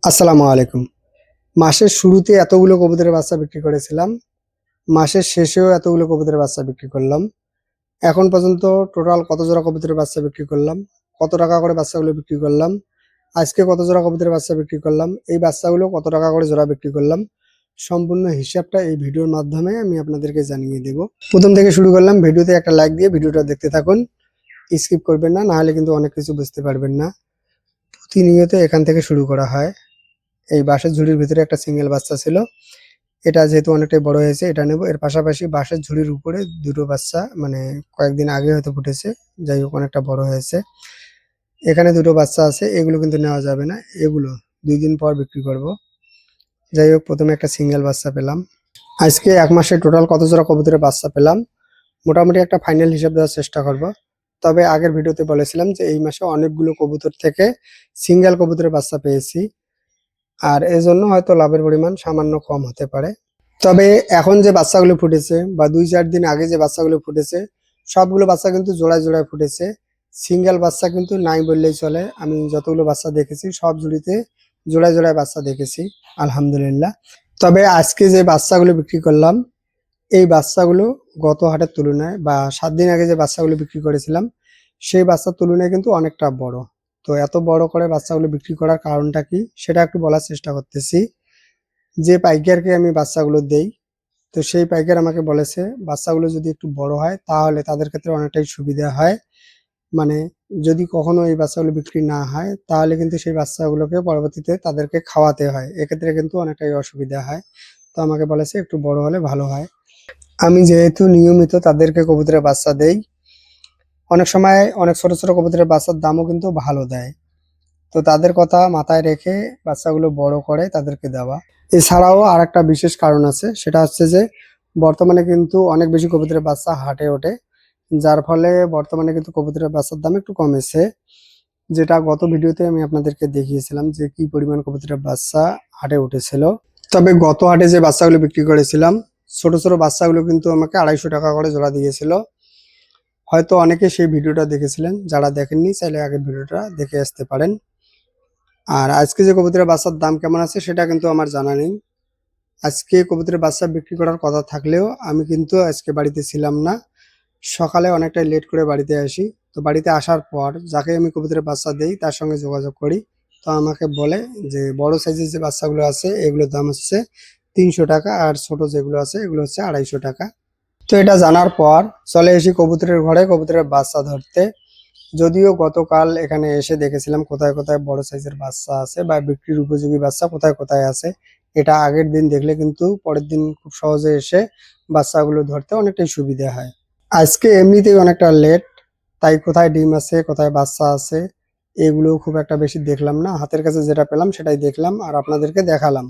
আসসালামু আলাইকুম। মাসের শুরুতে এতগুলো কবুতরের বাচ্চা বিক্রি করেছিলাম। মাসের শেষেও এতগুলো কবুতরের বাচ্চা বিক্রি করলাম। এখন পর্যন্ত টোটাল কত জোড়া কবুতরের বাচ্চা বিক্রি করলাম, কত টাকা করে বাচ্চাগুলো বিক্রি করলাম, আজকে কত জোড়া কবুতরের বাচ্চা বিক্রি করলাম, এই বাচ্চাগুলো কত টাকা করে জোড়া বিক্রি করলাম, সম্পূর্ণ হিসাবটা এই ভিডিওর মাধ্যমে আমি আপনাদেরকে জানিয়ে দেব। প্রথম থেকে শুরু করলাম। ভিডিওতে একটা লাইক দিয়ে ভিডিওটা দেখতে থাকুন, স্কিপ করবেন না, নাহলে কিন্তু অনেক কিছু বুঝতে পারবেন না। প্রতিনিয়ত এখান থেকে শুরু করা হয়। এই বাঁশের ঝুড়ির ভিতরে একটা সিঙ্গেল বাচ্চা ছিল। এটা যেহেতু অনেকটাই বড় হয়েছে এটা নেব। এর পাশাপাশি বাঁশের ঝুড়ির উপরে দুটো বাচ্চা মানে কয়েকদিন আগে হয়তো ফুটেছে। যাই হোক অনেকটা বড় হয়েছে। এখানে দুটো বাচ্চা আছে, এগুলো কিন্তু নেওয়া যাবে না। এগুলো ২ দিন পর বিক্রি করব। যাই হোক প্রথমে একটা সিঙ্গেল বাচ্চা পেলাম। আজকে ১ মাসে টোটাল কত জোড়া কবুতরের বাচ্চা পেলাম মোটামুটি একটা ফাইনাল হিসাব দেওয়ার চেষ্টা করব। তবে আগের ভিডিওতে বলেছিলাম যে এই মাসে অনেকগুলো কবুতর থেকে সিঙ্গেল কবুতরের বাচ্চা পেয়েছি। আর এজন্য হয়তো লাভের পরিমাণ সামান্য কম হতে পারে। তবে এখন যে বাচ্চাগুলো ফুটেছে বা ২-৪ দিন আগে যে বাচ্চাগুলো ফুটেছে, সবগুলো বাচ্চা কিন্তু জোড়ায় জোড়ায় ফুটেছে। সিঙ্গেল বাচ্চা কিন্তু নাই বললেই চলে। আমি যতগুলো বাচ্চা দেখেছি সব জুড়িতে জোড়ায় জোড়ায় বাচ্চা দেখেছি, আলহামদুলিল্লাহ। তবে আজকে যে বাচ্চাগুলো বিক্রি করলাম, এই বাচ্চাগুলো গত হাটের তুলনায় বা ৭ দিন আগে যে বাচ্চাগুলো বিক্রি করেছিলাম, সেই বাচ্চার তুলনায় কিন্তু অনেকটা বড়। তো এত বড় করে বাচ্চাগুলো বিক্রি করার কারণটা কি সেটা একটু বলার চেষ্টা করতেছি। যে পাইকারকে আমি বাচ্চাগুলো দেই, তো সেই পাইকার আমাকে বলেছে বাচ্চাগুলো যদি একটু বড় হয় তাহলে তাদের ক্ষেত্রে অনেকটাই সুবিধা হয়। মানে যদি কখনো এই বাচ্চাগুলো বিক্রি না হয় তাহলে কিন্তু সেই বাচ্চাগুলোকে পরবর্তীতে তাদেরকে খাওয়াতে হয়। এক্ষেত্রে কিন্তু অনেকটাই অসুবিধা হয়। তো আমাকে বলেছে একটু বড় হলে ভালো হয়। আমি যেহেতু নিয়মিত তাদেরকে কবুতরের বাচ্চা দেই, অনেক সময় অনেক ছোট, ছোট কবুতরের বাচ্চার দামও কিন্তু ভালো দেয়। তো তাদের কথা মাথায় রেখে বাচ্চাগুলো বড় করে তাদেরকে দেওয়া। এছাড়াও আরেকটা বিশেষ কারণ আছে, সেটা হচ্ছে যে বর্তমানে কিন্তু অনেক বেশি কবুতরের বাচ্চা হাটে ওঠে। যার ফলে বর্তমানে কিন্তু কবুতরের বাচ্চার দাম একটু কমেছে। যেটা গত ভিডিওতে আমি আপনাদেরকে দেখিয়েছিলাম যে কি পরিমাণ কবুতরের বাচ্চা হাটে উঠেছিল। তবে গত হাটে যে বাচ্চাগুলো বিক্রি করেছিলাম, ছোট, ছোট বাচ্চাগুলো কিন্তু আমাকে ৳২৫০ করে জোড়া দিয়েছিল। হয়তো অনেকে সেই ভিডিওটা দেখেছিলেন, যারা দেখেননি চাইলে আগের ভিডিওটা দেখে আসতে পারেন। আর আজকে যে কবুতরের বাচ্চার দাম কেমন আছে সেটা কিন্তু আমার জানা নেই। আজকে কবুতরের বাচ্চা বিক্রি করার কথা থাকলেও আমি কিন্তু আজকে বাড়িতে ছিলাম না। সকালে অনেকটাই লেট করে বাড়িতে আসি। তো বাড়িতে আসার পর যাকে আমি কবুতরের বাচ্চা দেই তার সঙ্গে যোগাযোগ করি। তো আমাকে বলে যে বড় সাইজের যে বাচ্চাগুলো আছে এগুলোর দাম হচ্ছে ৳৩০০ আর ছোট যেগুলো আছে এগুলো হচ্ছে ৳২৫০। তো এটা জানার পর চলে আসি কবুতরের ঘরে কবুতরের বাচ্চা ধরতে। যদিও গতকাল এখানে এসে দেখেছিলাম কোথায়, কোথায় বড় সাইজের বাচ্চা আছে বা বিক্রির উপযোগী বাচ্চা কোথায়, কোথায় আছে। এটা আগের দিন দেখলে কিন্তু পরের দিন খুব সহজে এসে বাচ্চাগুলো ধরতে অনেকটাই সুবিধা হয়। আজকে এমনিতেই অনেকটা লেট, তাই কোথায় ডিম আছে, কোথায় বাচ্চা আছে এগুলো খুব একটা বেশি দেখলাম না। হাতের কাছে যেটা পেলাম সেটাই দেখলাম আর আপনাদেরকে দেখালাম।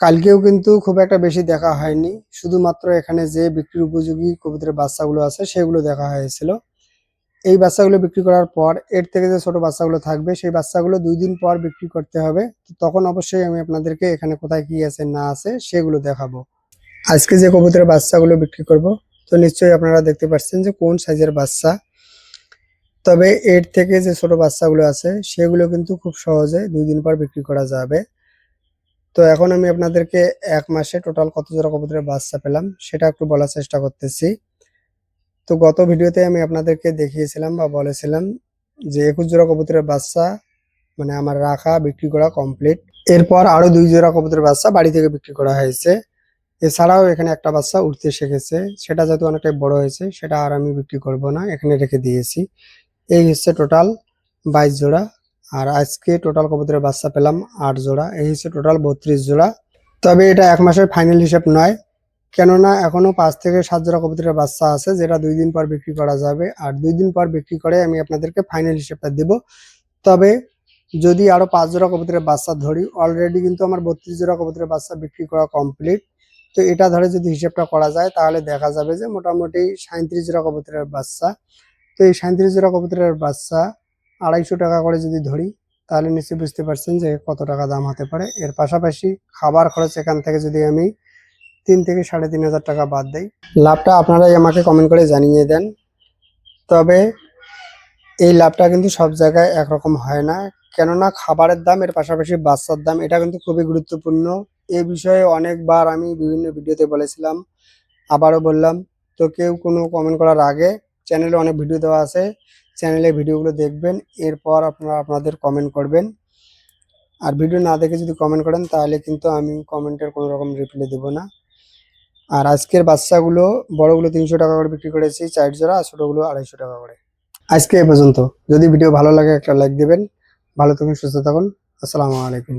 কালকেও কিন্তু খুব একটা বেশি দেখা হয়নি। শুধুমাত্র এখানে যে বিক্রির উপযোগী কবুতরের বাচ্চাগুলো আছে সেগুলো দেখা হয়েছিল। এই বাচ্চাগুলো বিক্রি করার পর এর থেকে যে ছোট বাচ্চাগুলো থাকবে সেই বাচ্চাগুলো ২ দিন পর বিক্রি করতে হবে। তো তখন অবশ্যই আমি আপনাদেরকে এখানে কোথায় কি আছে না আছে সেগুলো দেখাবো। আজকে যে কবুতরের বাচ্চাগুলো বিক্রি করব, তো নিশ্চয়ই আপনারা দেখতে পাচ্ছেন যে কোন সাইজের বাচ্চা। তবে এর থেকে যে ছোট বাচ্চাগুলো আছে সেগুলো কিন্তু খুব সহজে ২ দিন পর বিক্রি করা যাবে। তো এখন আমি আপনাদেরকে ১ মাসে টোটাল কত জোড়া কবুতরের বাচ্চা পেলাম সেটা একটু বলার চেষ্টা করতেছি। তো গত ভিডিওতে আমি আপনাদেরকে দেখিয়েছিলাম বা বলেছিলাম যে ২১ জোড়া কবুতরের বাচ্চা মানে আমার রাখা বিক্রি করা কমপ্লিট। এরপর আরো ২ জোড়া কবুতরের বাচ্চা বাড়ি থেকে বিক্রি করা হয়েছে। এছাড়াও এখানে একটা বাচ্চা উড়তে শিখেছে। সেটা যেহেতু অনেকটাই বড় হয়েছে সেটা আর আমি বিক্রি করব না, এখানে রেখে দিয়েছি। এই হচ্ছে টোটাল ২২ জোড়া। আর আজকে টোটাল কবুতরের বাচ্চা পেলাম ৮ জোড়া। এই হচ্ছে টোটাল ৩২ জোড়া। তবে এটা ১ মাসের ফাইনাল হিসাব নয়। কেননা এখনো ৫ থেকে ৭ জোড়া কবুতরের বাচ্চা আছে যেটা ২ দিন পর বিক্রি করা যাবে। আর ২ দিন পর বিক্রি করে আমি আপনাদেরকে ফাইনাল হিসেবটা দিব। তবে যদি আরো ৫ জোড়া কবুতরের বাচ্চা ধরি, অলরেডি কিন্তু আমার ৩২ জোড়া কবুতরের বাচ্চা বিক্রি করা কমপ্লিট। তো এটা ধরে যদি হিসেবটা করা যায় তাহলে দেখা যাবে যে মোটামুটি ৩৭ জোড়া কবুতরের বাচ্চা। তো এই ৩৭ জোড়া কবুতরের বাচ্চা ৳২৫০ করে যদি ধরি তাহলে নিশ্চয়ই বুঝতে পারছেন যে কত টাকা দাম হতে পারে। এর পাশাপাশি খাবার খরচ এখান থেকে যদি আমি ৩ থেকে ৳৩,৫০০ বাদ দেই, লাভটা আপনারাই আমাকে কমেন্ট করে জানিয়ে দেন। তবে এই লাভটা কিন্তু সব জায়গায় একরকম হয় না। কেননা খাবারের দাম এর পাশাপাশি বাচ্চার দাম এটা কিন্তু খুবই গুরুত্বপূর্ণ। এ বিষয়ে অনেকবার আমি বিভিন্ন ভিডিওতে বলেছিলাম, আবারও বললাম। তো কেউ কোনো কমেন্ট করার আগে চ্যানেলে অনেক ভিডিও দেওয়া আছে, চ্যানেলে ভিডিওগুলো দেখবেন, এরপর আপনারা আপনাদের কমেন্ট করবেন। আর ভিডিও না দেখে যদি কমেন্ট করেন তাহলে কিন্তু আমি কমেন্টের কোনো রকম রিপ্লাই দেবো না। আর আজকের বাচ্চাগুলো বড়গুলো 300 টাকা করে বিক্রি করেছি 4 জোড়া, আর ছোটোগুলো 250 টাকা করে। আজকে এ পর্যন্ত। যদি ভিডিও ভালো লাগে একটা লাইক দেবেন। ভালো থাকুন, সুস্থ থাকুন। আসসালামু আলাইকুম।